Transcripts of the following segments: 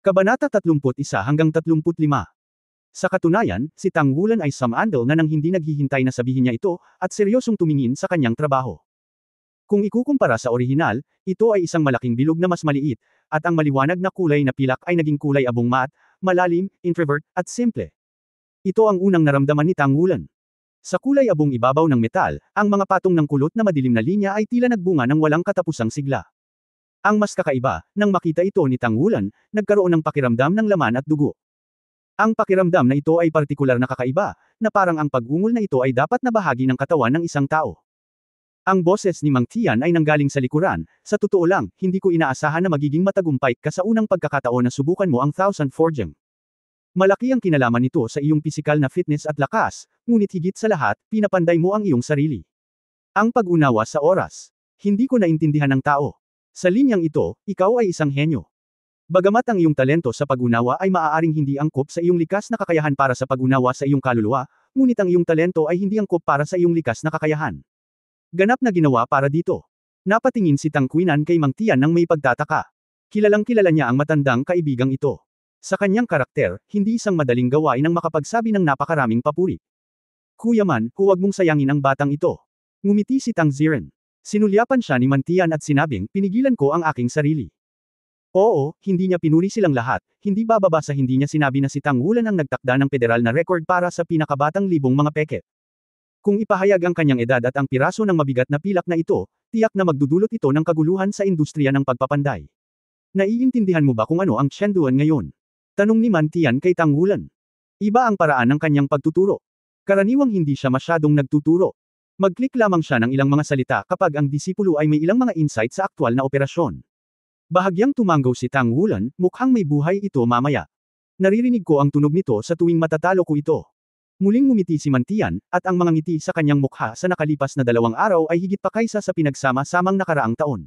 Kabanata 31 hanggang 35. Sa katunayan, si Tang Wulan ay samandal na nang hindi naghihintay na sabihin niya ito, at seryosong tumingin sa kanyang trabaho. Kung ikukumpara sa orihinal, ito ay isang malaking bilog na mas maliit, at ang maliwanag na kulay na pilak ay naging kulay abong mat, malalim, introvert, at simple. Ito ang unang naramdaman ni Tang Wulan. Sa kulay abong ibabaw ng metal, ang mga patong ng kulot na madilim na linya ay tila nagbunga ng walang katapusang sigla. Ang mas kakaiba, nang makita ito ni Tang Wulan, nagkaroon ng pakiramdam ng laman at dugo. Ang pakiramdam na ito ay partikular na kakaiba, na parang ang pag-ungol na ito ay dapat na bahagi ng katawan ng isang tao. Ang boses ni Mang Tian ay nanggaling sa likuran, sa totoo lang, hindi ko inaasahan na magiging matagumpay ka sa unang pagkakataon na subukan mo ang Thousand Forging. Malaki ang kinalaman nito sa iyong pisikal na fitness at lakas, ngunit higit sa lahat, pinapanday mo ang iyong sarili. Ang pag-unawa sa oras. Hindi ko naintindihan ng tao. Sa linyang ito, ikaw ay isang henyo. Bagamat ang iyong talento sa pag-unawa ay maaaring hindi angkop sa iyong likas na kakayahan para sa pag-unawa sa iyong kaluluwa, ngunit ang iyong talento ay hindi angkop para sa iyong likas na kakayahan. Ganap na ginawa para dito. Napatingin si Tang Qinan kay Mang Tian nang may pagtataka. Kilalang kilala niya ang matandang kaibigang ito. Sa kanyang karakter, hindi isang madaling gawain ang makapagsabi ng napakaraming papuri. Kuya man, huwag mong sayangin ang batang ito. Ngumiti si Tang Ziren. Sinulyapan siya ni Mang Tian at sinabing, pinigilan ko ang aking sarili. Oo, hindi niya pinuri silang lahat, hindi bababa sa hindi niya sinabi na si Tang Wulan ang nagtakda ng federal na record para sa pinakabatang libong mga peke. Kung ipahayag ang kanyang edad at ang piraso ng mabigat na pilak na ito, tiyak na magdudulot ito ng kaguluhan sa industriya ng pagpapanday. Naiintindihan mo ba kung ano ang Chengduan ngayon? Tanong ni Man Tian kay Tang Wulan. Iba ang paraan ng kanyang pagtuturo. Karaniwang hindi siya masyadong nagtuturo. Mag-click lamang siya ng ilang mga salita kapag ang disipulo ay may ilang mga insight sa aktwal na operasyon. Bahagyang tumanggaw si Tang Wulan, mukhang may buhay ito mamaya. Naririnig ko ang tunog nito sa tuwing matatalo ko ito. Muling ngumiti si Man Tian, at ang mga ngiti sa kanyang mukha sa nakalipas na 2 araw ay higit pa kaysa sa pinagsama-samang nakaraang taon.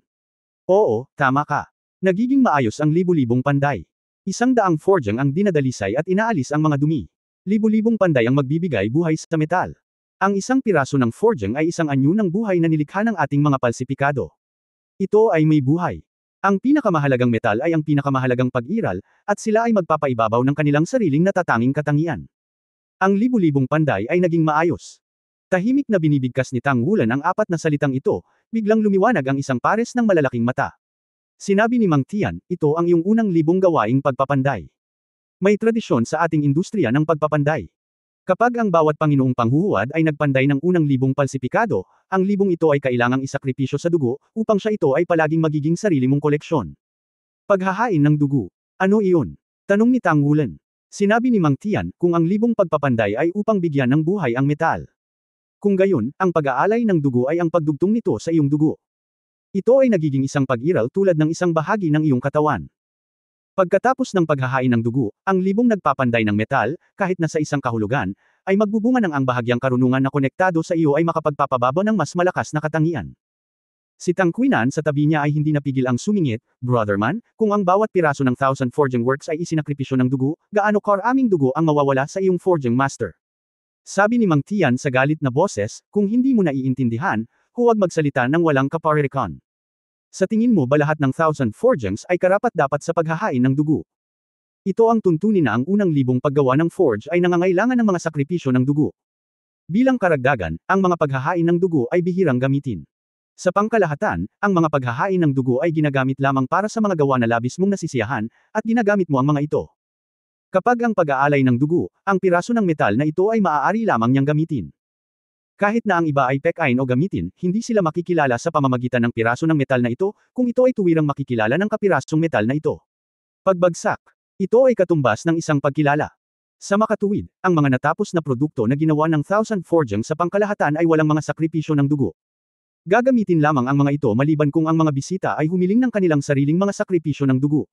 Oo, tama ka. Nagiging maayos ang libu-libong panday. 100 forging ang dinadalisay at inaalis ang mga dumi. Libu-libong panday ang magbibigay buhay sa metal. Ang isang piraso ng forging ay isang anyo ng buhay na nilikha ng ating mga palsipikado. Ito ay may buhay. Ang pinakamahalagang metal ay ang pinakamahalagang pag-iral, at sila ay magpapaibabaw ng kanilang sariling natatanging katangian. Ang libu-libong panday ay naging maayos. Tahimik na binibigkas ni Tang Wulan ang 4 na salitang ito, biglang lumiwanag ang isang pares ng malalaking mata. Sinabi ni Mang Tian, ito ang iyong unang libong gawaing pagpapanday. May tradisyon sa ating industriya ng pagpapanday. Kapag ang bawat Panginoong panghuhuwad ay nagpanday ng unang libong palsipikado, ang libong ito ay kailangang isakripisyo sa dugo, upang siya ito ay palaging magiging sarili mong koleksyon. Paghahain ng dugo. Ano iyon? Tanong ni Tang Wulan. Sinabi ni Mang Tian, kung ang libong pagpapanday ay upang bigyan ng buhay ang metal. Kung gayon, ang pag-aalay ng dugo ay ang pagdugtong nito sa iyong dugo. Ito ay nagiging isang pag-iral tulad ng isang bahagi ng iyong katawan. Pagkatapos ng paghahain ng dugo, ang libong nagpapanday ng metal, kahit na sa isang kahulugan, ay magbubunga ng ang bahagyang karunungan na konektado sa iyo ay makapagpapababa ng mas malakas na katangian. Si Tang Qinan sa tabi niya ay hindi napigil ang sumingit, brother man, kung ang bawat piraso ng Thousand Forging Works ay isinakripisyo ng dugo, gaano karaming dugo ang mawawala sa iyong forging master? Sabi ni Mang Tian sa galit na boses, kung hindi mo naiintindihan, huwag magsalita ng walang kaparirikan. Sa tingin mo ba lahat ng Thousand Forgings ay karapat-dapat sa paghahain ng dugo? Ito ang tuntunin na ang unang libong paggawa ng forge ay nangangailangan ng mga sakripisyo ng dugo. Bilang karagdagan, ang mga paghahain ng dugo ay bihirang gamitin. Sa pangkalahatan, ang mga paghahain ng dugo ay ginagamit lamang para sa mga gawa na labis mong nasisiyahan, at ginagamit mo ang mga ito. Kapag ang pag-aalay ng dugo, ang piraso ng metal na ito ay maaari lamang niyang gamitin. Kahit na ang iba ay pekain o gamitin, hindi sila makikilala sa pamamagitan ng piraso ng metal na ito, kung ito ay tuwirang makikilala ng kapirasong metal na ito. Pagbagsak. Ito ay katumbas ng isang pagkilala. Sa makatuwid, ang mga natapos na produkto na ginawa ng Thousand Forging sa pangkalahatan ay walang mga sakripisyo ng dugo. Gagamitin lamang ang mga ito maliban kung ang mga bisita ay humiling ng kanilang sariling mga sakripisyo ng dugo.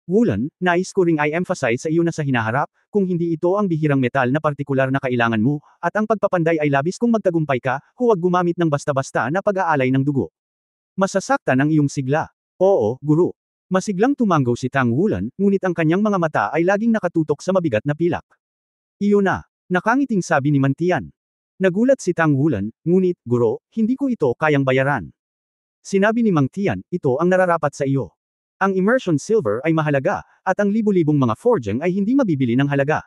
Wulan, nais ko ring i-emphasize sa iyo na sa hinaharap, kung hindi ito ang bihirang metal na partikular na kailangan mo, at ang pagpapanday ay labis kung magtagumpay ka, huwag gumamit ng basta-basta na pag-aalay ng dugo. Masasaktan ang iyong sigla. Oo, guro. Masiglang tumanggaw si Tang Wulan, ngunit ang kanyang mga mata ay laging nakatutok sa mabigat na pilak. Iyo na. Nakangiting sabi ni Man Tian. Nagulat si Tang Wulan, ngunit, guro, hindi ko ito kayang bayaran. Sinabi ni Mang Tian, ito ang nararapat sa iyo. Ang immersion silver ay mahalaga, at ang libu-libong mga forging ay hindi mabibili ng halaga.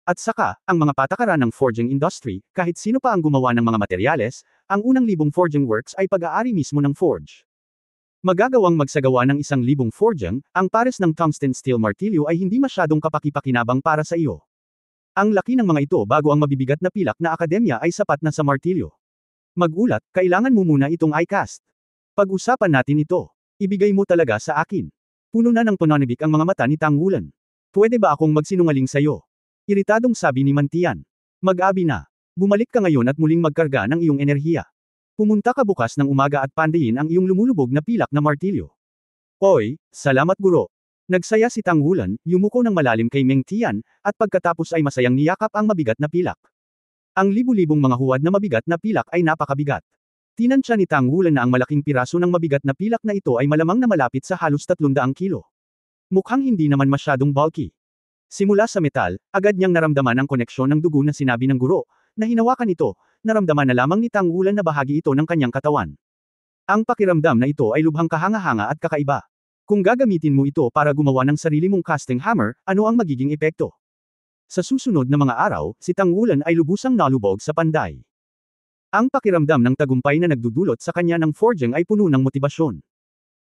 At saka, ang mga patakaran ng forging industry, kahit sino pa ang gumawa ng mga materyales, ang unang libong forging works ay pag-aari mismo ng forge. Magagawang magsagawa ng 1,000 forging, ang pares ng tungsten steel martilyo ay hindi masyadong kapaki-pakinabang para sa iyo. Ang laki ng mga ito bago ang mabibigat na pilak na akademya ay sapat na sa martilyo. Magulat, kailangan mo muna itong i-cast. Pag-usapan natin ito. Ibigay mo talaga sa akin. Puno na ng pananabik ang mga mata ni Tangwulan. Pwede ba akong magsinungaling sa'yo? Iritadong sabi ni Mantian. Mag-abi na. Bumalik ka ngayon at muling magkarga ng iyong enerhiya. Pumunta ka bukas ng umaga at pandayin ang iyong lumulubog na pilak na martilyo. Oy, salamat guro. Nagsaya si Tangwulan, yumuko ng malalim kay Meng Tian, at pagkatapos ay masayang niyakap ang mabigat na pilak. Ang libu-libong mga huwad na mabigat na pilak ay napakabigat. Tinansya ni Tangwulan na ang malaking piraso ng mabigat na pilak na ito ay malamang na malapit sa halos 300 kilo. Mukhang hindi naman masyadong bulky. Simula sa metal, agad niyang naramdaman ang koneksyon ng dugo na sinabi ng guro, na hinawakan ito, naramdaman na lamang ni Tangwulan na bahagi ito ng kanyang katawan. Ang pakiramdam na ito ay lubhang kahanga-hanga at kakaiba. Kung gagamitin mo ito para gumawa ng sarili mong casting hammer, ano ang magiging epekto? Sa susunod na mga araw, si Tangwulan ay lubusang nalubog sa panday. Ang pakiramdam ng tagumpay na nagdudulot sa kanya ng forging ay puno ng motibasyon.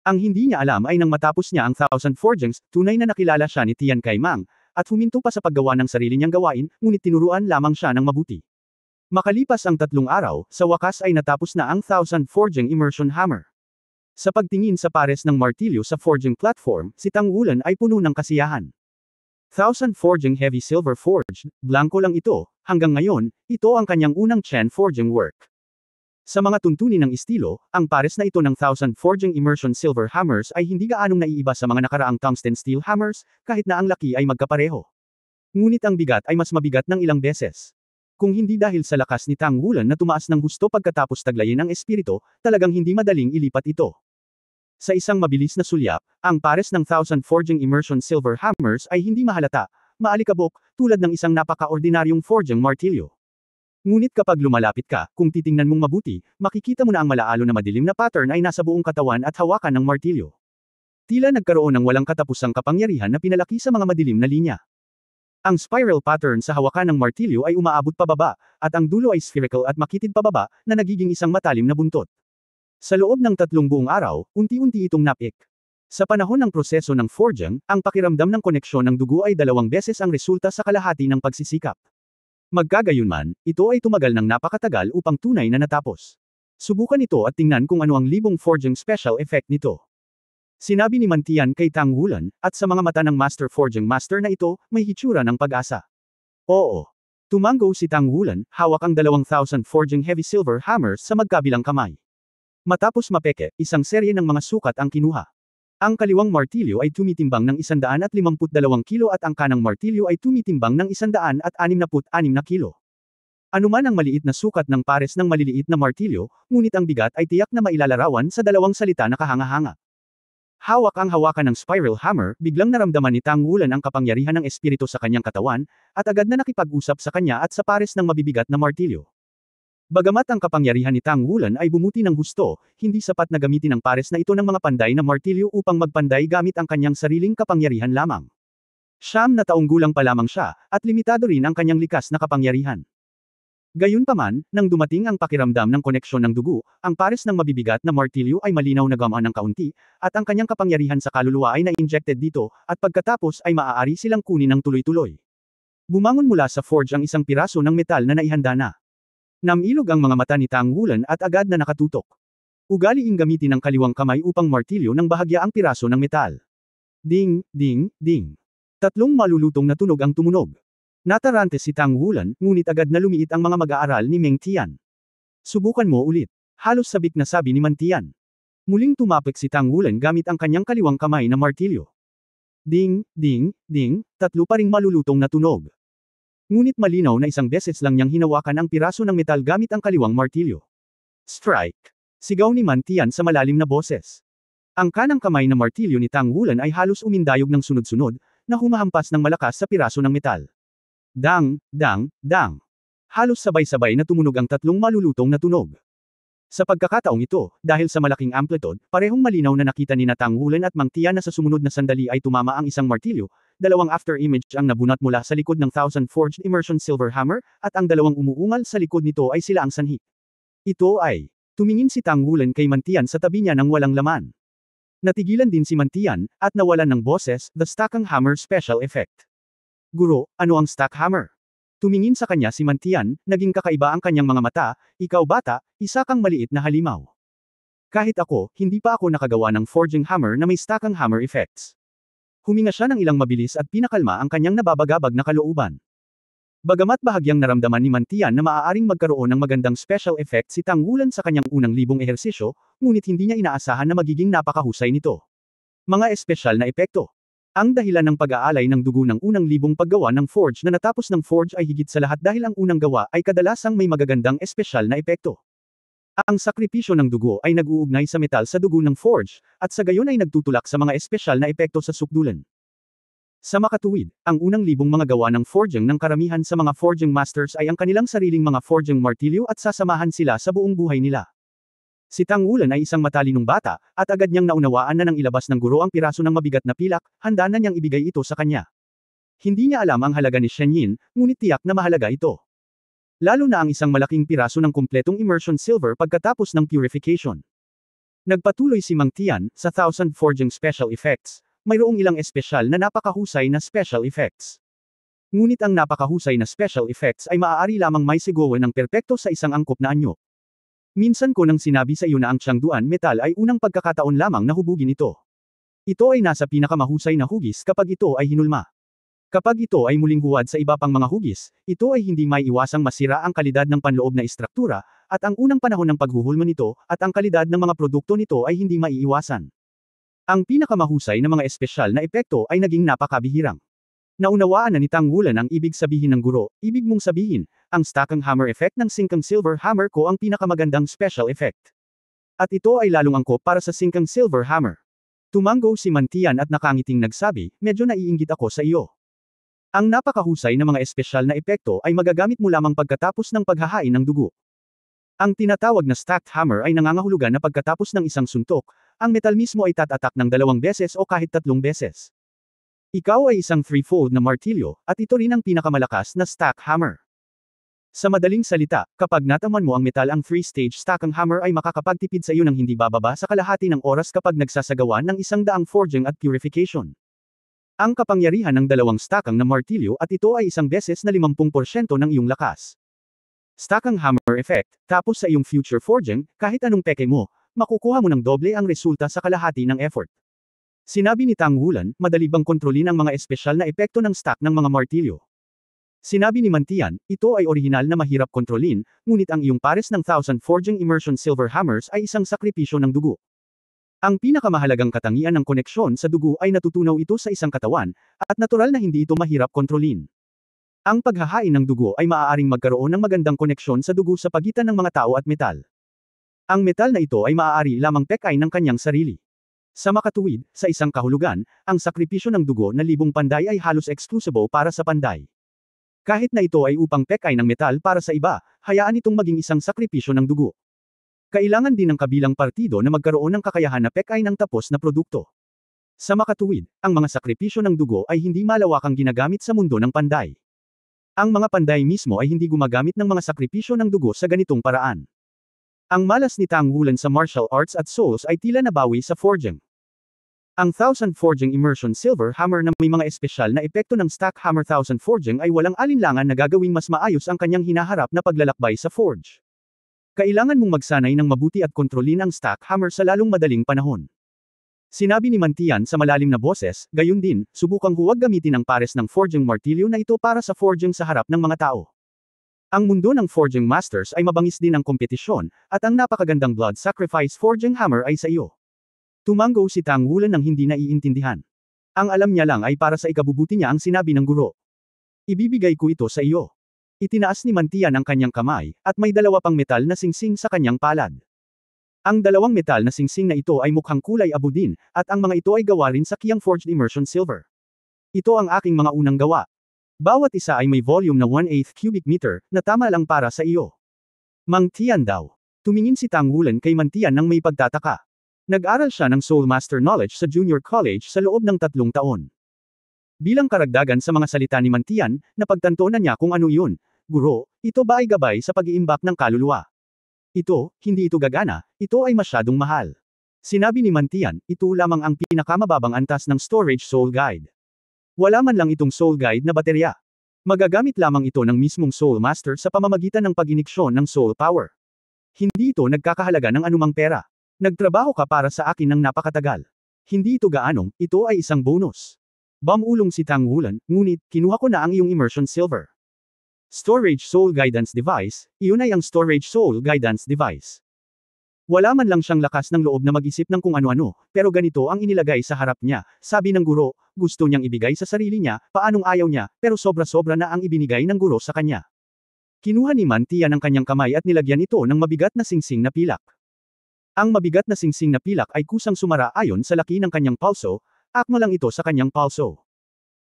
Ang hindi niya alam ay nang matapos niya ang 1,000 forgings, tunay na nakilala siya ni Tian Kai Mang, at huminto pa sa paggawa ng sarili niyang gawain, ngunit tinuruan lamang siya ng mabuti. Makalipas ang 3 araw, sa wakas ay natapos na ang 1,000 forging immersion hammer. Sa pagtingin sa pares ng martilyo sa forging platform, si Tangwulan ay puno ng kasiyahan. 1,000 forging heavy silver forged, blanko lang ito, hanggang ngayon, ito ang kanyang unang Chen forging work. Sa mga tuntunin ng estilo, ang pares na ito ng 1,000 forging immersion silver hammers ay hindi gaanong naiiba sa mga nakaraang tungsten steel hammers, kahit na ang laki ay magkapareho. Ngunit ang bigat ay mas mabigat ng ilang beses. Kung hindi dahil sa lakas ni Tangwulan na tumaas ng husto pagkatapos taglayin ng espiritu, talagang hindi madaling ilipat ito. Sa isang mabilis na sulyap, ang pares ng 1,000 forging immersion silver hammers ay hindi mahalata, maalikabok, tulad ng isang napaka-ordinaryong forging martilyo. Ngunit kapag lumalapit ka, kung titingnan mong mabuti, makikita mo na ang malaalo na madilim na pattern ay nasa buong katawan at hawakan ng martilyo. Tila nagkaroon ng walang katapusang kapangyarihan na pinalaki sa mga madilim na linya. Ang spiral pattern sa hawakan ng martilyo ay umaabot pababa, at ang dulo ay spherical at makitid pababa, na nagiging isang matalim na buntot. Sa loob ng 3 buong araw, unti-unti itong napik. Sa panahon ng proseso ng forging, ang pakiramdam ng koneksyon ng dugo ay 2 beses ang resulta sa kalahati ng pagsisikap. Magkagayunman, ito ay tumagal ng napakatagal upang tunay na natapos. Subukan ito at tingnan kung ano ang libong forging special effect nito. Sinabi ni Mantian kay Tangwulan, at sa mga mata ng master forging master na ito, may hitsura ng pag-asa. Oo. Tumanggo si Tangwulan, hawak ang 2,000 forging heavy silver hammers sa magkabilang kamay. Matapos mapeke, isang serye ng mga sukat ang kinuha. Ang kaliwang martilyo ay tumitimbang ng 152 kilo at ang kanang martilyo ay tumitimbang ng 166 na kilo. Anuman ang maliit na sukat ng pares ng maliliit na martilyo, ngunit ang bigat ay tiyak na mailalarawan sa 2 salita na kahanga-hanga. Hawak ang hawakan ng spiral hammer, biglang naramdaman ni Tangwulan ang kapangyarihan ng espiritu sa kanyang katawan, at agad na nakipag-usap sa kanya at sa pares ng mabibigat na martilyo. Bagamat ang kapangyarihan ni Tangwulan ay bumuti ng husto, hindi sapat na gamitin ang pares na ito ng mga panday na martilyo upang magpanday gamit ang kanyang sariling kapangyarihan lamang. 9 na taong gulang pa lamang siya, at limitado rin ang kanyang likas na kapangyarihan. Gayunpaman, nang dumating ang pakiramdam ng koneksyon ng dugo, ang pares ng mabibigat na martilyo ay malinaw na gamaan ng kaunti, at ang kanyang kapangyarihan sa kaluluwa ay na-injected dito, at pagkatapos ay maaari silang kunin ng tuloy-tuloy. Bumangon mula sa forge ang isang piraso ng metal na naihanda na. Namilog ang mga mata ni Tangwulan at agad na nakatutok. Ugaliing gamitin ang kaliwang kamay upang martilyo ng bahagya ang piraso ng metal. Ding, ding, ding. 3 malulutong na tunog ang tumunog. Natarante si Tangwulan, ngunit agad na lumiit ang mga mag-aaral ni Meng Tian. Subukan mo ulit. Halos sabik na sabi ni Mantian. Muling tumapik si Tangwulan gamit ang kanyang kaliwang kamay na martilyo. Ding, ding, ding, 3 pa ring malulutong na tunog. Ngunit malinaw na isang beses lang niyang hinawakan ang piraso ng metal gamit ang kaliwang martilyo. Strike! Sigaw ni Mantian sa malalim na boses. Ang kanang kamay na martilyo ni Tangwulan ay halos umindayog ng sunod-sunod, na humahampas ng malakas sa piraso ng metal. Dang, dang, dang. Halos sabay-sabay na tumunog ang 3 malulutong na tunog. Sa pagkakataong ito, dahil sa malaking amplitude, parehong malinaw na nakita ni Tang Wulan at Mang Tian na sa sumunod na sandali ay tumama ang isang martilyo, dalawang after-image ang nabunot mula sa likod ng Thousand Forged Immersion Silver Hammer, at ang dalawang umuungal sa likod nito ay sila ang sanhi. Ito ay, tumingin si Tang Wulan kay Mang Tian sa tabi niya nang walang laman. Natigilan din si Mang Tian, at nawalan ng boses, the Stacking Hammer Special Effect. Guro, ano ang Stack Hammer? Tumingin sa kanya si Mang Tian, naging kakaiba ang kanyang mga mata, ikaw bata, isa kang maliit na halimaw. Kahit ako, hindi pa ako nakagawa ng forging hammer na may stacking hammer effects. Huminga siya ng ilang mabilis at pinakalma ang kanyang nababagabag na kalooban. Bagamat bahagyang naramdaman ni Mang Tian na maaaring magkaroon ng magandang special effect si Tang Wulan sa kanyang unang libong ehersisyo, ngunit hindi niya inaasahan na magiging napakahusay nito. Mga espesyal na epekto. Ang dahilan ng pag-aalay ng dugo ng unang libong paggawa ng forge na natapos ng forge ay higit sa lahat dahil ang unang gawa ay kadalasang may magagandang espesyal na epekto. Ang sakripisyo ng dugo ay nag-uugnay sa metal sa dugo ng forge, at sa gayon ay nagtutulak sa mga espesyal na epekto sa sukdulan. Sa makatuwid, ang unang libong mga gawa ng forging ng karamihan sa mga forging masters ay ang kanilang sariling mga forging martilyo at sasamahan sila sa buong buhay nila. Si Tang Wulan ay isang matalinong bata, at agad niyang naunawaan na nang ilabas ng guro ang piraso ng mabigat na pilak, handa na niyang ibigay ito sa kanya. Hindi niya alam ang halaga ni Shen Yin, ngunit tiyak na mahalaga ito. Lalo na ang isang malaking piraso ng kumpletong immersion silver pagkatapos ng purification. Nagpatuloy si Mang Tian, sa Thousand Forging Special Effects, mayroong ilang espesyal na napakahusay na special effects. Ngunit ang napakahusay na special effects ay maaari lamang may sigawan ng perpekto sa isang angkop na anyo. Minsan ko nang sinabi sa iyo na ang Changduan metal ay unang pagkakataon lamang na hubugin ito. Ito ay nasa pinakamahusay na hugis kapag ito ay hinulma. Kapag ito ay muling huwad sa iba pang mga hugis, ito ay hindi may iwasang masira ang kalidad ng panloob na istruktura, at ang unang panahon ng paghuhulma nito, at ang kalidad ng mga produkto nito ay hindi maiiwasan. Ang pinakamahusay na mga espesyal na epekto ay naging napakabihirang. Naunawaan na ni Tang Wulan ang ibig sabihin ng guro, ibig mong sabihin, ang stacking hammer effect ng singkang silver hammer ko ang pinakamagandang special effect. At ito ay lalong angkop para sa singkang silver hammer. Tumango si Mang Tian at nakangiting nagsabi, medyo naiinggit ako sa iyo. Ang napakahusay na mga espesyal na epekto ay magagamit mo lamang pagkatapos ng paghahain ng dugo. Ang tinatawag na stacked hammer ay nangangahulugan na pagkatapos ng isang suntok, ang metal mismo ay tatatak ng 2 beses o kahit 3 beses. Ikaw ay isang threefold na martilyo, at ito rin ang pinakamalakas na stack hammer. Sa madaling salita, kapag nataman mo ang metal ang 3-stage stacking hammer ay makakapagtipid sa iyo ng hindi bababa sa kalahati ng oras kapag nagsasagawa ng 100 forging at purification. Ang kapangyarihan ng 2 stacking na martilyo at ito ay 1 beses na 50% ng iyong lakas. Stacking hammer effect, tapos sa iyong future forging, kahit anong peke mo, makukuha mo ng doble ang resulta sa kalahati ng effort. Sinabi ni Tang Wulan, madali bang kontrolin ang mga espesyal na epekto ng stack ng mga martilyo? Sinabi ni Mang Tian, ito ay orihinal na mahirap kontrolin, ngunit ang iyong pares ng 1000 Forging Immersion Silver Hammers ay isang sakripisyo ng dugo. Ang pinakamahalagang katangian ng koneksyon sa dugo ay natutunaw ito sa isang katawan, at natural na hindi ito mahirap kontrolin. Ang paghahain ng dugo ay maaaring magkaroon ng magandang koneksyon sa dugo sa pagitan ng mga tao at metal. Ang metal na ito ay maaari lamang pekay ng kanyang sarili. Sa makatuwid, sa isang kahulugan, ang sakripisyo ng dugo na libong panday ay halos eksklusibo para sa panday. Kahit na ito ay upang pekay ng metal para sa iba, hayaan itong maging isang sakripisyo ng dugo. Kailangan din ng kabilang partido na magkaroon ng kakayahan na pekay ng tapos na produkto. Sa makatuwid, ang mga sakripisyo ng dugo ay hindi malawakang ginagamit sa mundo ng panday. Ang mga panday mismo ay hindi gumagamit ng mga sakripisyo ng dugo sa ganitong paraan. Ang malas ni Tang Wulan sa martial arts at souls ay tila nabawi sa forging. Ang 1000 Forging Immersion Silver Hammer na may mga espesyal na epekto ng Stack Hammer 1000 Forging ay walang alinlangan na gagawing mas maayos ang kanyang hinaharap na paglalakbay sa forge. Kailangan mong magsanay ng mabuti at kontrolin ang Stack Hammer sa lalong madaling panahon. Sinabi ni Mang Tian sa malalim na boses, gayon din, subukang huwag gamitin ang pares ng forging martilyo na ito para sa forging sa harap ng mga tao. Ang mundo ng forging masters ay mabangis din ang kompetisyon, at ang napakagandang blood sacrifice forging hammer ay sa iyo. Tumango si Tang Wulan ng hindi naiintindihan. Ang alam niya lang ay para sa ikabubuti niya ang sinabi ng guro. Ibibigay ko ito sa iyo. Itinaas ni Mang Tian ang kanyang kamay, at may 2 pang metal na singsing sa kanyang palad. Ang 2 metal na singsing na ito ay mukhang kulay abo din, at ang mga ito ay gawa rin sa Qiang Forged Immersion Silver. Ito ang aking mga unang gawa. Bawat isa ay may volume na 1/8 cubic meter, na tama lang para sa iyo. Mang Tian daw. Tumingin si Tang Wulan kay Mantian nang may pagtataka. Nag-aral siya ng Soul Master Knowledge sa Junior College sa loob ng 3 taon. Bilang karagdagan sa mga salita ni Mantian, napagtanto na niya kung ano iyon. Guro, ito ba ay gabay sa pag-iimbak ng kaluluwa? Ito, hindi ito gagana, ito ay masyadong mahal. Sinabi ni Mantian, ito lamang ang pinakamababang antas ng Storage Soul Guide. Wala man lang itong Soul Guide na baterya. Magagamit lamang ito ng mismong Soul Master sa pamamagitan ng pag-iniksyon ng Soul Power. Hindi ito nagkakahalaga ng anumang pera. Nagtrabaho ka para sa akin ng napakatagal. Hindi ito gaanong, ito ay isang bonus. Bumulong si Tang Wulan, ngunit, kinuha ko na ang iyong Immersion Silver Storage Soul Guidance Device, iyon ay ang Storage Soul Guidance Device. Wala man lang siyang lakas ng loob na mag-isip ng kung ano-ano, pero ganito ang inilagay sa harap niya, sabi ng guro, gusto niyang ibigay sa sarili niya, paanong ayaw niya, pero sobra-sobra na ang ibinigay ng guro sa kanya. Kinuha ni Mantian ang kanyang kamay at nilagyan ito ng mabigat na singsing na pilak. Ang mabigat na singsing na pilak ay kusang sumara ayon sa laki ng kanyang pulso, akma lang ito sa kanyang pulso.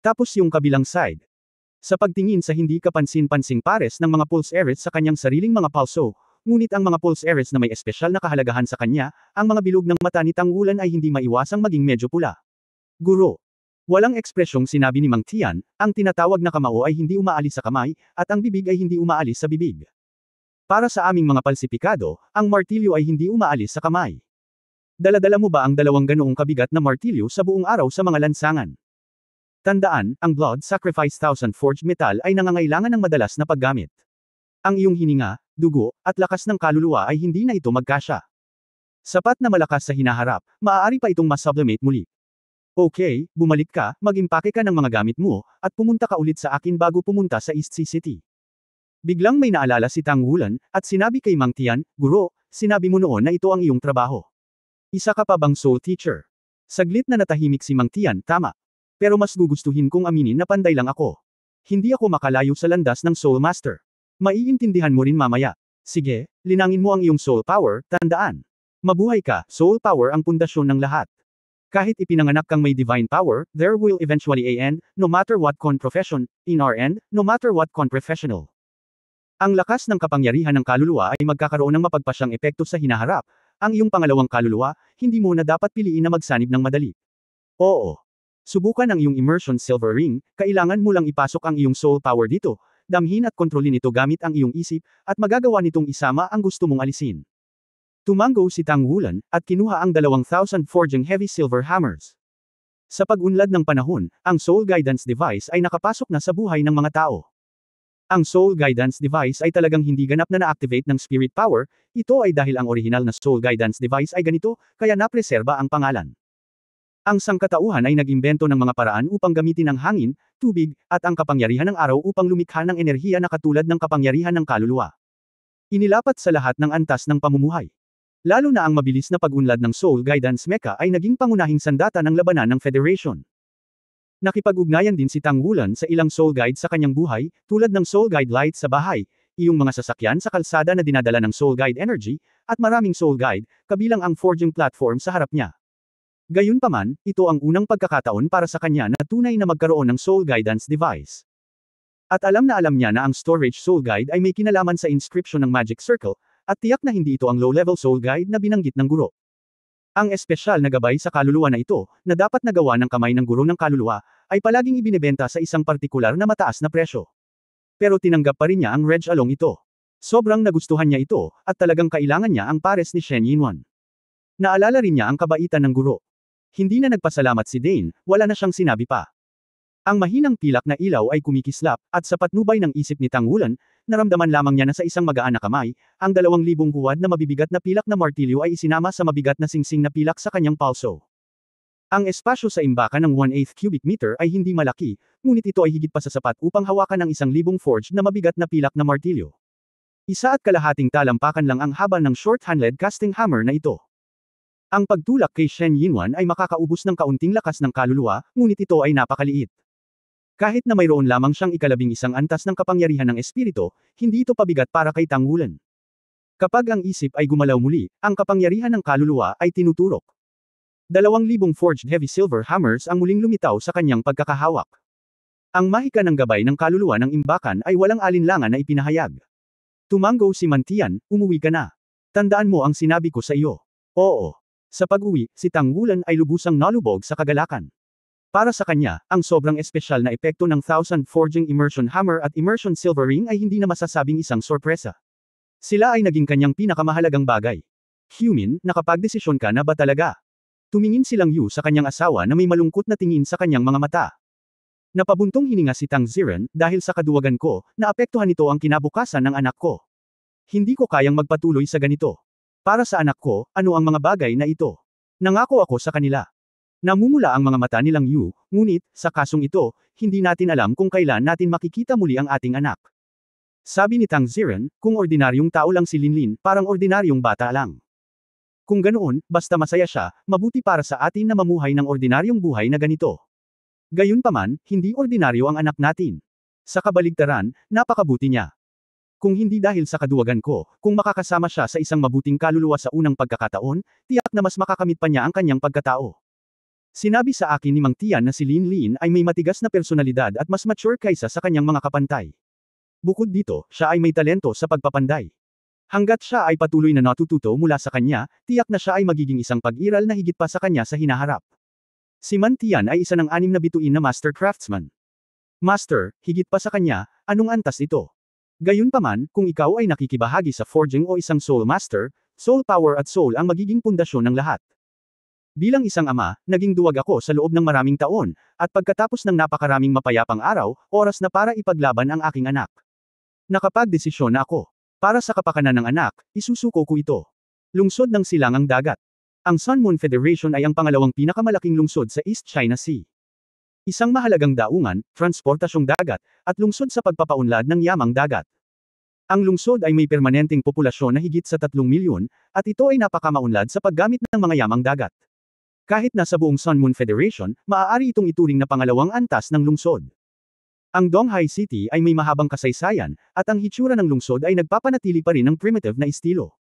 Tapos yung kabilang side. Sa pagtingin sa hindi kapansin-pansing pares ng mga pulse areas sa kanyang sariling mga pulso, ngunit ang mga pulse areas na may espesyal na kahalagahan sa kanya, ang mga bilog ng mata ni Tang Wulan ay hindi maiwasang maging medyo pula. Guro. Walang ekspresyong sinabi ni Mang Tian, ang tinatawag na kamao ay hindi umaalis sa kamay, at ang bibig ay hindi umaalis sa bibig. Para sa aming mga palsipikado, ang martilyo ay hindi umaalis sa kamay. Dala-dala mo ba ang 2 ganoong kabigat na martilyo sa buong araw sa mga lansangan? Tandaan, ang blood sacrifice 1000 forged metal ay nangangailangan ng madalas na paggamit. Ang iyong hininga, dugo, at lakas ng kaluluwa ay hindi na ito magkasya. Sapat na malakas sa hinaharap, maaari pa itong mas-sublimate muli. Okay, bumalik ka, mag-impake ka ng mga gamit mo, at pumunta ka ulit sa akin bago pumunta sa East Sea City. Biglang may naalala si Tang Wulan, at sinabi kay Mang Tian, Guro, sinabi mo noon na ito ang iyong trabaho. Isa ka pa bang soul teacher? Saglit na natahimik si Mang Tian, tama. Pero mas gugustuhin kong aminin na panday lang ako. Hindi ako makalayo sa landas ng Soul Master. Maiintindihan mo rin mamaya. Sige, linangin mo ang iyong soul power, tandaan. Mabuhay ka, soul power ang pundasyon ng lahat. Kahit ipinanganak kang may divine power, there will eventually a end, no matter what con profession, in our end, no matter what con professional. Ang lakas ng kapangyarihan ng kaluluwa ay magkakaroon ng mapagpasyang epekto sa hinaharap. Ang iyong pangalawang kaluluwa, hindi mo na dapat piliin na magsanib ng madali. Oo. Subukan ang iyong Immersion Silver Ring, kailangan mo lang ipasok ang iyong soul power dito, damhin at kontrolin ito gamit ang iyong isip, at magagawa nitong isama ang gusto mong alisin. Tumango si Tang Wulan, at kinuha ang 2,000 forging heavy silver hammers. Sa pag-unlad ng panahon, ang Soul Guidance Device ay nakapasok na sa buhay ng mga tao. Ang Soul Guidance Device ay talagang hindi ganap na na-activate ng spirit power, ito ay dahil ang orihinal na Soul Guidance Device ay ganito, kaya napreserba ang pangalan. Ang sangkatauhan ay nag-imbento ng mga paraan upang gamitin ang hangin, tubig, at ang kapangyarihan ng araw upang lumikha ng enerhiya na katulad ng kapangyarihan ng kaluluwa. Inilapat sa lahat ng antas ng pamumuhay. Lalo na ang mabilis na pag-unlad ng Soul Guidance Mecha ay naging pangunahing sandata ng labanan ng Federation. Nakipag-ugnayan din si Tang Wulan sa ilang Soul Guide sa kanyang buhay, tulad ng Soul Guide Light sa bahay, iyong mga sasakyan sa kalsada na dinadala ng Soul Guide Energy, at maraming Soul Guide, kabilang ang forging platform sa harap niya. Gayunpaman, ito ang unang pagkakataon para sa kanya na tunay na magkaroon ng Soul Guidance Device. At alam niya na ang Storage Soul Guide ay may kinalaman sa inscription ng Magic Circle, at tiyak na hindi ito ang low-level Soul Guide na binanggit ng guro. Ang espesyal na gabay sa kaluluwa na ito, na dapat nagawa ng kamay ng guro ng kaluluwa, ay palaging ibinebenta sa isang partikular na mataas na presyo. Pero tinanggap pa rin niya ang Reg Along ito. Sobrang nagustuhan niya ito, at talagang kailangan niya ang pares ni Shen Yinwan. Naalala rin niya ang kabaitan ng guro. Hindi na nagpasalamat si Dane, wala na siyang sinabi pa. Ang mahinang pilak na ilaw ay kumikislap, at sa patnubay ng isip ni Tang Wulan, naramdaman lamang niya na sa isang magaan na kamay, ang 2,000 huwad na mabibigat na pilak na martilyo ay isinama sa mabigat na singsing na pilak sa kanyang pulso. Ang espasyo sa imbakan ng 1/8 cubic meter ay hindi malaki, ngunit ito ay higit pa sa sapat upang hawakan ang 1,000 forged na mabigat na pilak na martilyo. 1.5 talampakan lang ang haba ng short-handled casting hammer na ito. Ang pagtulak kay Shen Yinwan ay makakaubos ng kaunting lakas ng kaluluwa, ngunit ito ay napakaliit. Kahit na mayroon lamang siyang 11 antas ng kapangyarihan ng espiritu, hindi ito pabigat para kay Tang Wulan. Kapag ang isip ay gumalaw muli, ang kapangyarihan ng kaluluwa ay tinuturok. 2,000 forged heavy silver hammers ang muling lumitaw sa kanyang pagkakahawak. Ang mahika ng gabay ng kaluluwa ng imbakan ay walang alinlangan na ipinahayag. Tumango si Mantian, umuwi ka na. Tandaan mo ang sinabi ko sa iyo. Oo. Sa pag-uwi, si Tang Wulan ay lubusang nalubog sa kagalakan. Para sa kanya, ang sobrang espesyal na epekto ng Thousand Forging Immersion Hammer at Immersion Silver Ring ay hindi na masasabing isang sorpresa. Sila ay naging kanyang pinakamahalagang bagay. Humin, nakapagdesisyon ka na ba talaga? Tumingin silang Yu sa kanyang asawa na may malungkot na tingin sa kanyang mga mata. Napabuntong hininga si Tang Ziren, dahil sa kaduwagan ko, naapektuhan nito ang kinabukasan ng anak ko. Hindi ko kayang magpatuloy sa ganito. Para sa anak ko, ano ang mga bagay na ito? Nangako ako sa kanila. Namumula ang mga mata nilang Yu, ngunit, sa kasong ito, hindi natin alam kung kailan natin makikita muli ang ating anak. Sabi ni Tang Ziren, kung ordinaryong tao lang si Linlin, parang ordinaryong bata lang. Kung ganoon, basta masaya siya, mabuti para sa atin na mamuhay ng ordinaryong buhay na ganito. Gayunpaman, hindi ordinaryo ang anak natin. Sa kabaligtaran, napakabuti niya. Kung hindi dahil sa kaduwagan ko, kung makakasama siya sa isang mabuting kaluluwa sa unang pagkakataon, tiyak na mas makakamit pa niya ang kanyang pagkatao. Sinabi sa akin ni Mang Tian na si Linlin ay may matigas na personalidad at mas mature kaysa sa kanyang mga kapantay. Bukod dito, siya ay may talento sa pagpapanday. Hanggat siya ay patuloy na natututo mula sa kanya, tiyak na siya ay magiging isang pag-iral na higit pa sa kanya sa hinaharap. Si Man Tian ay isa ng 6 na bituin na master craftsman. Master, higit pa sa kanya, anong antas ito? Gayunpaman, kung ikaw ay nakikibahagi sa forging o isang soul master, soul power at soul ang magiging pundasyon ng lahat. Bilang isang ama, naging duwag ako sa loob ng maraming taon, at pagkatapos ng napakaraming mapayapang araw, oras na para ipaglaban ang aking anak. Nakapagdesisyon na ako. Para sa kapakanan ng anak, isusuko ko ito. Lungsod ng Silangang Dagat. Ang Sun Moon Federation ay ang pangalawang pinakamalaking lungsod sa East China Sea. Isang mahalagang daungan, transportasyong dagat, at lungsod sa pagpapaunlad ng yamang dagat. Ang lungsod ay may permanenteng populasyon na higit sa 3 milyon, at ito ay napakamaunlad sa paggamit ng mga yamang dagat. Kahit na sa buong Sun Moon Federation, maaari itong ituring na pangalawang antas ng lungsod. Ang Donghai City ay may mahabang kasaysayan, at ang hitsura ng lungsod ay nagpapanatili pa rin ng primitive na estilo.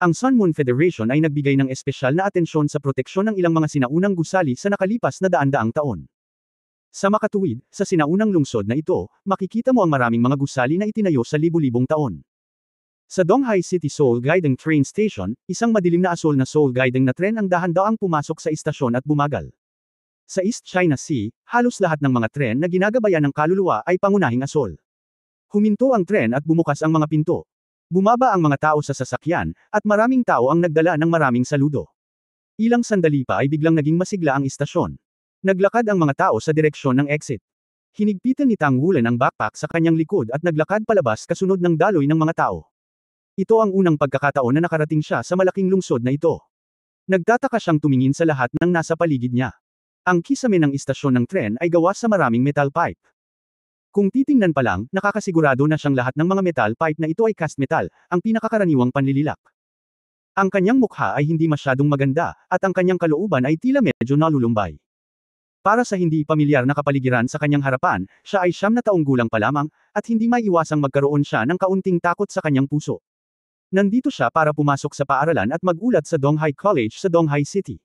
Ang Sun Moon Federation ay nagbigay ng espesyal na atensyon sa proteksyon ng ilang mga sinaunang gusali sa nakalipas na daan-daang taon. Sa makatuwid, sa sinaunang lungsod na ito, makikita mo ang maraming mga gusali na itinayo sa libu-libong taon. Sa Donghai City Seoul Gaideng Train Station, isang madilim na asol na Seoul Gaideng na tren ang dahan-daang pumasok sa istasyon at bumagal. Sa East China Sea, halos lahat ng mga tren na ginagabayan ng kaluluwa ay pangunahing asol. Huminto ang tren at bumukas ang mga pinto. Bumaba ang mga tao sa sasakyan, at maraming tao ang nagdala ng maraming saludo. Ilang sandali pa ay biglang naging masigla ang istasyon. Naglakad ang mga tao sa direksyon ng exit. Hinigpitan ni Tang Wulan ang backpack sa kanyang likod at naglakad palabas kasunod ng daloy ng mga tao. Ito ang unang pagkakataon na nakarating siya sa malaking lungsod na ito. Nagtataka siyang tumingin sa lahat ng nasa paligid niya. Ang kisame ng istasyon ng tren ay gawa sa maraming metal pipe. Kung titingnan pa lang, nakakasigurado na siyang lahat ng mga metal pipe na ito ay cast metal, ang pinakakaraniwang panlililak. Ang kanyang mukha ay hindi masyadong maganda, at ang kanyang kalooban ay tila medyo nalulumbay. Para sa hindi pamilyar na kapaligiran sa kanyang harapan, siya ay 9 na taong gulang pa lamang, at hindi maiiwasang magkaroon siya ng kaunting takot sa kanyang puso. Nandito siya para pumasok sa paaralan at magulat sa Donghai College sa Donghai City.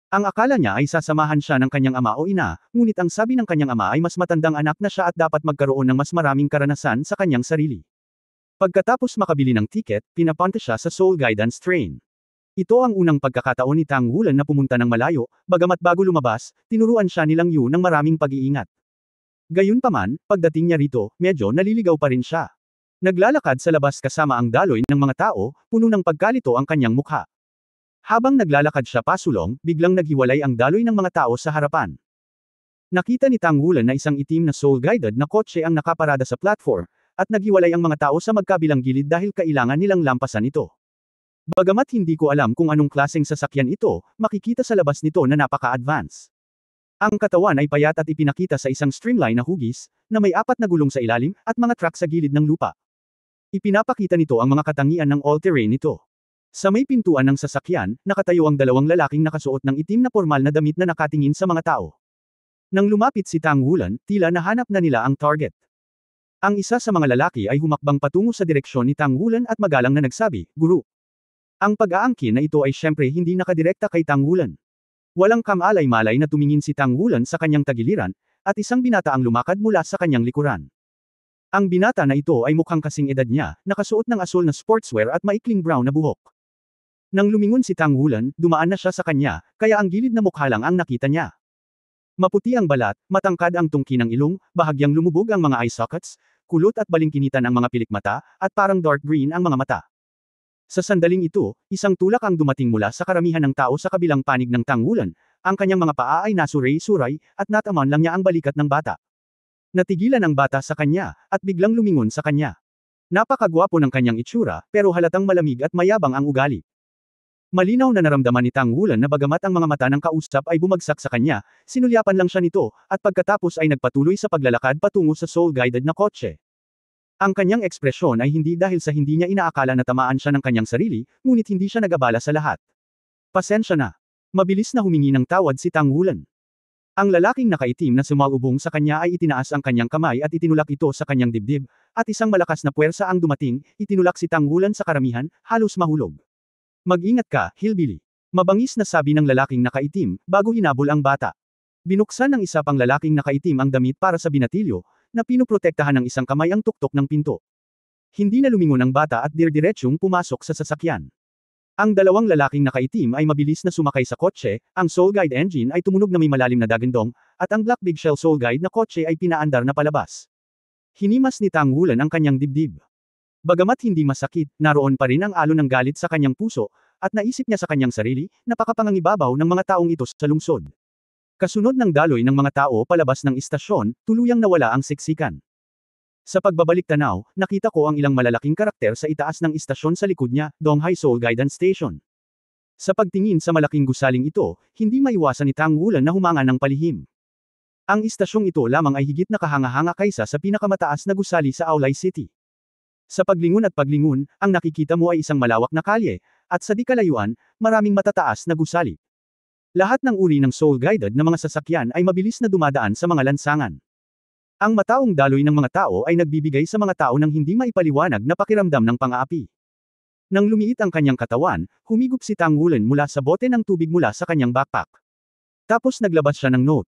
Ang akala niya ay sasamahan siya ng kanyang ama o ina, ngunit ang sabi ng kanyang ama ay mas matandang anak na siya at dapat magkaroon ng mas maraming karanasan sa kanyang sarili. Pagkatapos makabili ng tiket, pinapunta siya sa Seoul Guidance Train. Ito ang unang pagkakataon ni Tang Wulan na pumunta ng malayo, bagamat bago lumabas, tinuruan siya nilang Yu ng maraming pag-iingat. Gayunpaman, pagdating niya rito, medyo naliligaw pa rin siya. Naglalakad sa labas kasama ang daloy ng mga tao, puno ng pagkalito ang kanyang mukha. Habang naglalakad siya pasulong, biglang naghiwalay ang daloy ng mga tao sa harapan. Nakita ni Tang Wulan na isang itim na soul-guided na kotse ang nakaparada sa platform, at naghiwalay ang mga tao sa magkabilang gilid dahil kailangan nilang lampasan ito. Bagamat hindi ko alam kung anong klaseng sasakyan ito, makikita sa labas nito na napaka-advance. Ang katawan ay payat at ipinakita sa isang streamline na hugis, na may 4 na gulong sa ilalim, at mga track sa gilid ng lupa. Ipinapakita nito ang mga katangian ng all-terrain nito. Sa may pintuan ng sasakyan, nakatayo ang 2 lalaking nakasuot ng itim na formal na damit na nakatingin sa mga tao. Nang lumapit si Tang Wulan, tila nahanap na nila ang target. Ang isa sa mga lalaki ay humakbang patungo sa direksyon ni Tang Wulan at magalang na nagsabi, "Guru." Ang pag-aangkin na ito ay syempre hindi nakadirekta kay Tang Wulan. Walang kamalay-malay na tumingin si Tang Wulan sa kanyang tagiliran, at isang binata ang lumakad mula sa kanyang likuran. Ang binata na ito ay mukhang kasing edad niya, nakasuot ng asul na sportswear at maikling brown na buhok. Nang lumingon si Tang Wulan, dumaan na siya sa kanya, kaya ang gilid na mukha lang ang nakita niya. Maputi ang balat, matangkad ang tungki ng ilong, bahagyang lumubog ang mga eye sockets, kulot at balingkinitan ang mga pilik mata, at parang dark green ang mga mata. Sa sandaling ito, isang tulak ang dumating mula sa karamihan ng tao sa kabilang panig ng Tang Wulan, ang kanyang mga paa ay nasuray-suray, at nataman lang niya ang balikat ng bata. Natigilan ang bata sa kanya, at biglang lumingon sa kanya. Napakagwapo ng kanyang itsura, pero halatang malamig at mayabang ang ugali. Malinaw na naramdaman ni Tang Wulan na bagamat ang mga mata ng kausap ay bumagsak sa kanya, sinulyapan lang siya nito, at pagkatapos ay nagpatuloy sa paglalakad patungo sa soul-guided na kotse. Ang kanyang ekspresyon ay hindi dahil sa hindi niya inaakala na tamaan siya ng kanyang sarili, ngunit hindi siya nag-abala sa lahat. Pasensya na. Mabilis na humingi ng tawad si Tang Wulan. Ang lalaking nakaitim na sumalubong sa kanya ay itinaas ang kanyang kamay at itinulak ito sa kanyang dibdib, at isang malakas na puwersa ang dumating, itinulak si Tang Wulan sa karamihan, halos mahulog. Mag-ingat ka, hillbilly. Mabangis na sabi ng lalaking nakaitim, bago hinabol ang bata. Binuksan ng isa pang lalaking nakaitim ang damit para sa binatilyo, na pinoprotektahan ng isang kamay ang tuktok ng pinto. Hindi na lumingon ang bata at dirdiretsyong pumasok sa sasakyan. Ang dalawang lalaking nakaitim ay mabilis na sumakay sa kotse, ang Soul Guide engine ay tumunog na may malalim na dagandong, at ang Black Big Shell Soul Guide na kotse ay pinaandar na palabas. Hinimas ni Tang Wulan ang kanyang dibdib. Bagamat hindi masakit, naroon pa rin ang alon ng galit sa kanyang puso, at naisip niya sa kanyang sarili, napakapangangibabaw ng mga taong ito sa lungsod. Kasunod ng daloy ng mga tao palabas ng istasyon, tuluyang nawala ang siksikan. Sa pagbabalik tanaw, nakita ko ang ilang malalaking karakter sa itaas ng istasyon sa likod niya, Donghai Soul Guidance Station. Sa pagtingin sa malaking gusaling ito, hindi maiwasan ni Tang Wulan na humanga ng palihim. Ang istasyong ito lamang ay higit na kahanga-hanga kaysa sa pinakamataas na gusali sa Aulay City. Sa paglingon at paglingon, ang nakikita mo ay isang malawak na kalye, at sa di kalayuan, maraming matataas na gusali. Lahat ng uri ng soul-guided na mga sasakyan ay mabilis na dumadaan sa mga lansangan. Ang mataong daloy ng mga tao ay nagbibigay sa mga tao ng hindi maipaliwanag na pakiramdam ng pang-aapi. Nang lumiit ang kanyang katawan, humigop si Tang Wulan mula sa bote ng tubig mula sa kanyang backpack. Tapos naglabas siya ng note.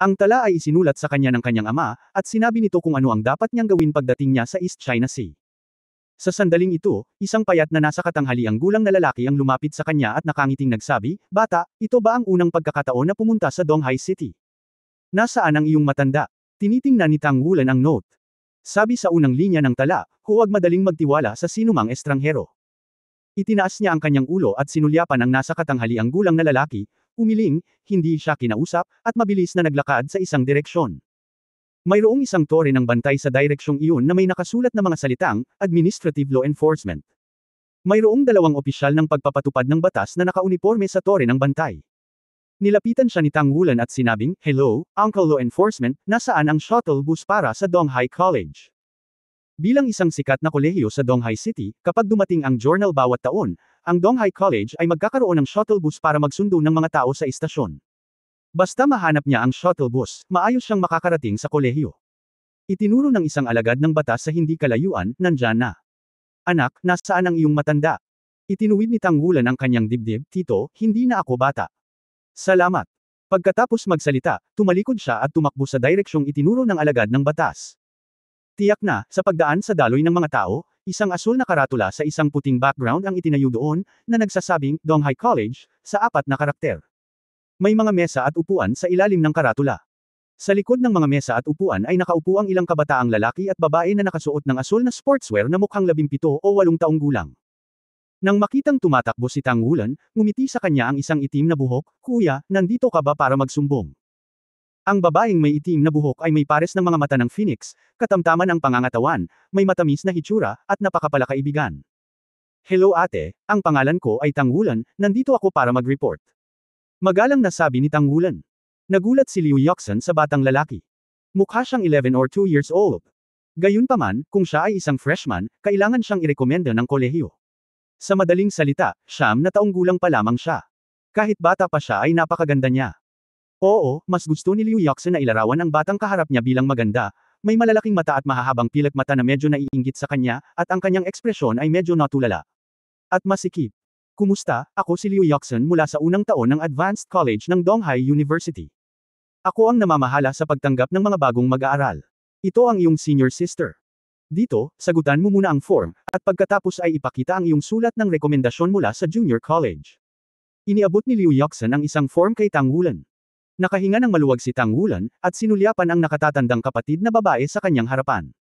Ang tala ay isinulat sa kanya ng kanyang ama, at sinabi nito kung ano ang dapat niyang gawin pagdating niya sa East China Sea. Sa sandaling ito, isang payat na nasa katanghaliang gulang na lalaki ang lumapit sa kanya at nakangiting nagsabi, "Bata, ito ba ang unang pagkakataon na pumunta sa Donghai City? Nasaan ang iyong matanda?" Tinitingnan ni Tang Wulan ang note. Sabi sa unang linya ng tala, huwag madaling magtiwala sa sinumang estranghero. Itinaas niya ang kanyang ulo at sinulyapan ang nasa katanghaliang gulang na lalaki, umiling, hindi siya kinausap, at mabilis na naglakad sa isang direksyon. Mayroong isang tore ng bantay sa direksyong iyon na may nakasulat na mga salitang, Administrative Law Enforcement. Mayroong dalawang opisyal ng pagpapatupad ng batas na nakauniporme sa tore ng bantay. Nilapitan siya ni Tang Wulan at sinabing, "Hello, Uncle Law Enforcement, nasaan ang shuttle bus para sa Donghai College?" Bilang isang sikat na kolehiyo sa Donghai City, kapag dumating ang journal bawat taon, ang Donghai College ay magkakaroon ng shuttle bus para magsundo ng mga tao sa istasyon. Basta mahanap niya ang shuttle bus, maayos siyang makakarating sa kolehiyo. Itinuro ng isang alagad ng batas sa hindi kalayuan, "Nandyan na. Anak, nasaan ang iyong matanda?" Itinuwid ni Tang Wulan ang kanyang dibdib, "Tito, hindi na ako bata. Salamat." Pagkatapos magsalita, tumalikod siya at tumakbo sa direksyong itinuro ng alagad ng batas. Tiyak na, sa pagdaan sa daloy ng mga tao, isang asul na karatula sa isang puting background ang itinayo doon, na nagsasabing, Donghai College, sa 4 na karakter. May mga mesa at upuan sa ilalim ng karatula. Sa likod ng mga mesa at upuan ay nakaupo ang ilang kabataang lalaki at babae na nakasuot ng asul na sportswear na mukhang 17 o 8 taong gulang. Nang makitang tumatakbo si Tang Wulan, ngumiti sa kanya ang isang itim na buhok, "Kuya, nandito ka ba para magsumbong?" Ang babaeng may itim na buhok ay may pares ng mga mata ng phoenix, katamtaman ang pangangatawan, may matamis na hitsura, at napakapalakaibigan. "Hello ate, ang pangalan ko ay Tang Wulan, nandito ako para mag-report." Magalang na sabi ni Tang Wulan. Nagulat si Liu Yoxan sa batang lalaki. Mukha siyang 11 or 2 years old. Gayunpaman, kung siya ay isang freshman, kailangan siyang irekomenda ng kolehiyo. Sa madaling salita, 9 na taong gulang pa lamang siya. Kahit bata pa siya ay napakaganda niya. Oo, mas gusto ni Liu Yoxan na ilarawan ang batang kaharap niya bilang maganda, may malalaking mata at mahahabang pilak mata na medyo naiinggit sa kanya, at ang kanyang ekspresyon ay medyo natulala. At masikip. Kumusta, ako si Liu Yoxan mula sa unang taon ng Advanced College ng Donghai University. Ako ang namamahala sa pagtanggap ng mga bagong mag-aaral. Ito ang iyong senior sister. Dito, sagutan mo muna ang form, at pagkatapos ay ipakita ang iyong sulat ng rekomendasyon mula sa junior college. Iniabot ni Liu Yoxan ang isang form kay Tang Wulan. Nakahinga ng maluwag si Tang Wulan, at sinulyapan ang nakatatandang kapatid na babae sa kanyang harapan.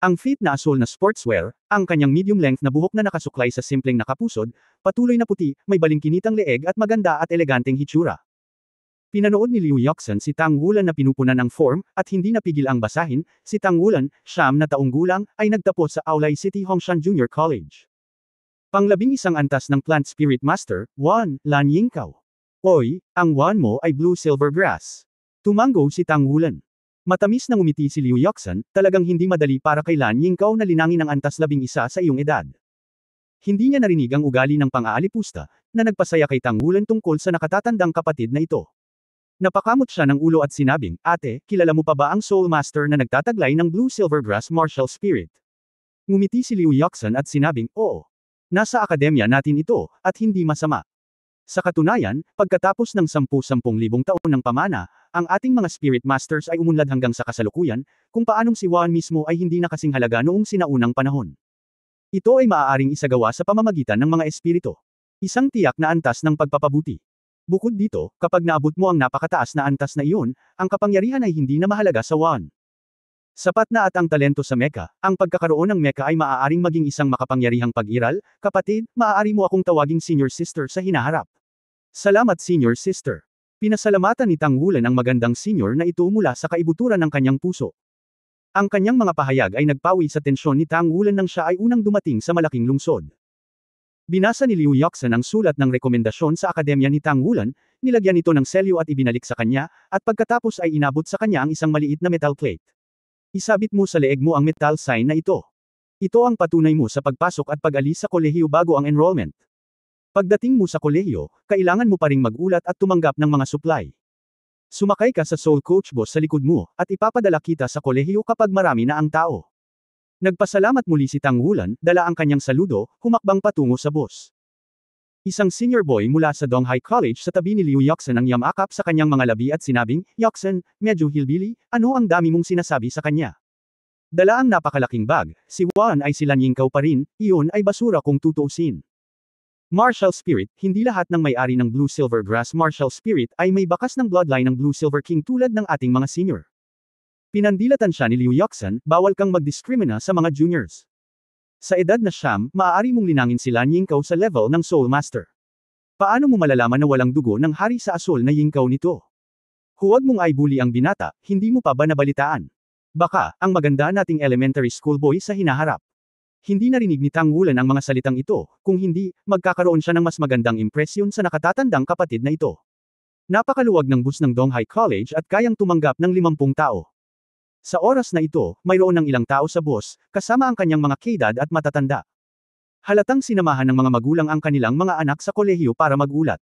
Ang fit na asul na sportswear, ang kanyang medium length na buhok na nakasuklay sa simpleng nakapusod, patuloy na puti, may balingkinitang leeg at maganda at eleganteng hitsura. Pinanood ni Liu Yoxan si Tang Wulan na pinupunan ang form, at hindi napigil ang basahin. Si Tang Wulan, 9 na taong gulang, ay nagtapos sa Aulai City Hongshan Junior College. Pang-11 antas ng Plant Spirit Master, Wan, Lan Yingkao. Oy, ang wan mo ay blue silver grass. Tumango si Tang Wulan. Matamis na ngumiti si Liu Yoxan, talagang hindi madali para kay Lan Yingkao na linangin ang antas 11 sa iyong edad. Hindi niya narinig ang ugali ng pang-aalipusta, na nagpasaya kay Tang Wulan tungkol sa nakatatandang kapatid na ito. Napakamot siya ng ulo at sinabing, "Ate, kilala mo pa ba ang Soul Master na nagtataglay ng Blue Silver Grass Martial Spirit?" Ngumiti si Liu Yoxan at sinabing, "Oo. Nasa akademya natin ito, at hindi masama." Sa katunayan, pagkatapos ng 10,000 taon ng pamana, ang ating mga Spirit Masters ay umunlad hanggang sa kasalukuyan, kung paanong si Wan mismo ay hindi na kasing halaga noong sinaunang panahon. Ito ay maaaring isagawa sa pamamagitan ng mga espiritu. Isang tiyak na antas ng pagpapabuti. Bukod dito, kapag naabot mo ang napakataas na antas na iyon, ang kapangyarihan ay hindi na mahalaga sa Wan. Sapat na at ang talento sa mecha, ang pagkakaroon ng mecha ay maaaring maging isang makapangyarihang pag-iral. Kapatid, maaari mo akong tawaging senior sister sa hinaharap. Salamat senior sister. Pinasalamatan ni Tang Wulan ang magandang senior na ito mula sa kaibuturan ng kanyang puso. Ang kanyang mga pahayag ay nagpawi sa tensyon ni Tang Wulan nang siya ay unang dumating sa malaking lungsod. Binasa ni Liu Yoxan ang sulat ng rekomendasyon sa akademya ni Tang Wulan, nilagyan ito ng selyo at ibinalik sa kanya, at pagkatapos ay inabot sa kanya ang isang maliit na metal plate. Isabit mo sa leeg mo ang metal sign na ito. Ito ang patunay mo sa pagpasok at pag-alis sa kolehiyo bago ang enrollment. Pagdating mo sa kolehiyo, kailangan mo pa ring magulat at tumanggap ng mga supply. Sumakay ka sa Soul Coach Boss sa likod mo, at ipapadala kita sa kolehiyo kapag marami na ang tao. Nagpasalamat muli si Tang Wulan, dala ang kanyang saludo, humakbang patungo sa boss. Isang senior boy mula sa Donghai College sa tabi ni Liu Yoxan ang yamakap sa kanyang mga labi at sinabing, "Yoxan, medyo hillbilly, ano ang dami mong sinasabi sa kanya?" Dala ang napakalaking bag, si Wan ay si Lan Yingkao pa rin, iyon ay basura kung tutuusin. Martial Spirit, hindi lahat ng may-ari ng Blue Silver Grass Martial Spirit ay may bakas ng bloodline ng Blue Silver King tulad ng ating mga senior. Pinandilatan siya ni Liu Yoxan, bawal kang magdiskrimina sa mga juniors. Sa edad na 9, maaari mong linangin si Lan Yingkao sa level ng Soul Master. Paano mo malalaman na walang dugo ng hari sa asul na Yingkao nito? Huwag mong aibuli ang binata, hindi mo pa ba nabalitaan? Baka, ang maganda nating elementary school boy sa hinaharap. Hindi narinig ni Tang Wulan ang mga salitang ito, kung hindi, magkakaroon siya ng mas magandang impresyon sa nakatatandang kapatid na ito. Napakaluwag ng bus ng Donghai College at kayang tumanggap ng 50 tao. Sa oras na ito, mayroon ng ilang tao sa bus, kasama ang kanyang mga kaedad at matatanda. Halatang sinamahan ng mga magulang ang kanilang mga anak sa kolehiyo para magulat.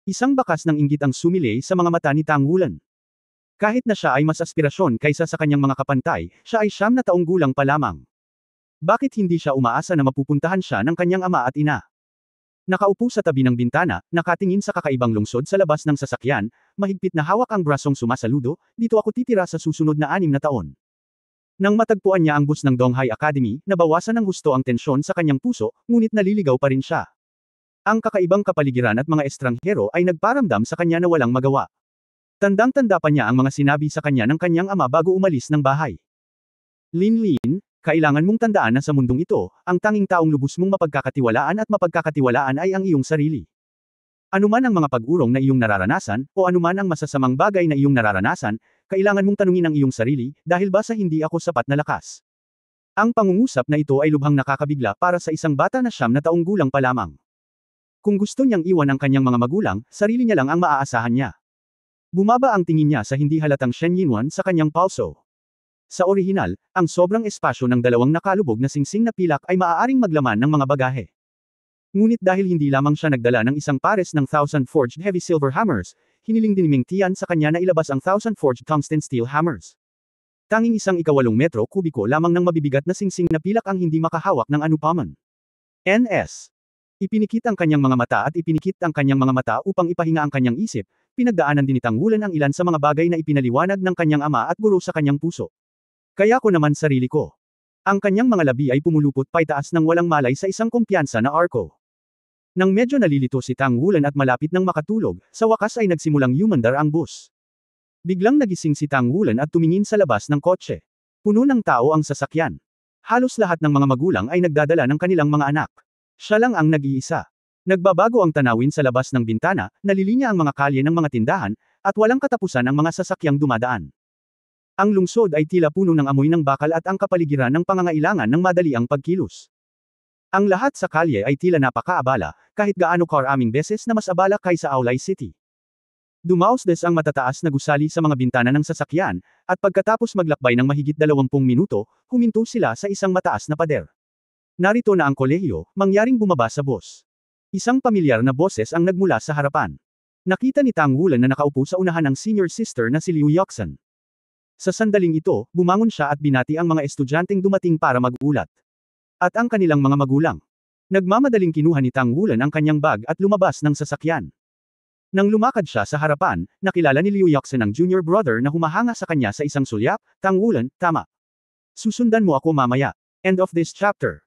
Isang bakas ng inggit ang sumilay sa mga mata ni Tang Wulan. Kahit na siya ay mas aspirasyon kaysa sa kanyang mga kapantay, siya ay 9 na taong gulang pa lamang. Bakit hindi siya umaasa na mapupuntahan siya ng kanyang ama at ina? Nakaupo sa tabi ng bintana, nakatingin sa kakaibang lungsod sa labas ng sasakyan, mahigpit na hawak ang brasong sumasaludo, dito ako titira sa susunod na 6 na taon. Nang matagpuan niya ang bus ng Donghai Academy, nabawasan ng husto ang tensyon sa kanyang puso, ngunit naliligaw pa rin siya. Ang kakaibang kapaligiran at mga estranghero ay nagparamdam sa kanya na walang magawa. Tandang-tanda pa niya ang mga sinabi sa kanya ng kanyang ama bago umalis ng bahay. Lin, kailangan mong tandaan na sa mundong ito, ang tanging taong lubos mong mapagkakatiwalaan at mapagkakatiwalaan ay ang iyong sarili. Anuman ang mga pag-urong na iyong nararanasan, o anuman ang masasamang bagay na iyong nararanasan, kailangan mong tanungin ang iyong sarili, dahil ba sa hindi ako sapat na lakas? Ang pangungusap na ito ay lubhang nakakabigla para sa isang bata na 9 na taong gulang pa lamang. Kung gusto niyang iwan ang kanyang mga magulang, sarili niya lang ang maaasahan niya. Bumaba ang tingin niya sa hindi halatang Shen Yinwan sa kanyang palso. Sa orihinal, ang sobrang espasyo ng dalawang nakalubog na singsing na pilak ay maaaring maglaman ng mga bagahe. Ngunit dahil hindi lamang siya nagdala ng isang pares ng 1,000 forged heavy silver hammers, hiniling din ni Ming Tian sa kanya na ilabas ang 1,000 forged tungsten steel hammers. Tanging 1/8 metro kubiko lamang ng mabibigat na singsing na pilak ang hindi makahawak ng anupaman. NS. Ipinikit ang kanyang mga mata at ipinikit ang kanyang mga mata upang ipahinga ang kanyang isip, pinagdaanan din ni Tang Wulan ang ilan sa mga bagay na ipinaliwanag ng kanyang ama at guro sa kanyang puso. Kaya ko naman sarili ko. Ang kanyang mga labi ay pumulupot paitaas ng walang malay sa isang kumpiyansa na arko. Nang medyo nalilito si Tang Wulan at malapit ng makatulog, sa wakas ay nagsimulang yumandar ang bus. Biglang nagising si Tang Wulan at tumingin sa labas ng kotse. Puno ng tao ang sasakyan. Halos lahat ng mga magulang ay nagdadala ng kanilang mga anak. Siya lang ang nag-iisa. Nagbabago ang tanawin sa labas ng bintana, nalilinya ang mga kalye ng mga tindahan, at walang katapusan ang mga sasakyang dumadaan. Ang lungsod ay tila puno ng amoy ng bakal at ang kapaligiran ng pangangailangan ng madaliang pagkilos. Ang lahat sa kalye ay tila napakaabala, kahit gaano karaming beses na mas abala kaysa Aulay City. Dumausdes ang matataas na gusali sa mga bintana ng sasakyan, at pagkatapos maglakbay ng mahigit 20 minuto, huminto sila sa isang mataas na pader. Narito na ang kolehiyo, mangyaring bumaba sa bus. Isang pamilyar na boses ang nagmula sa harapan. Nakita ni Tang Wulan na nakaupo sa unahan ng senior sister na si Liu Yoxan. Sa sandaling ito, bumangon siya at binati ang mga estudyanteng dumating para mag-ulat. At ang kanilang mga magulang. Nagmamadaling kinuha ni Tang Wulan ang kanyang bag at lumabas ng sasakyan. Nang lumakad siya sa harapan, nakilala ni Liu Yoxan ang junior brother na humahanga sa kanya sa isang sulyap. Tang Wulan, tama. Susundan mo ako mamaya. End of this chapter.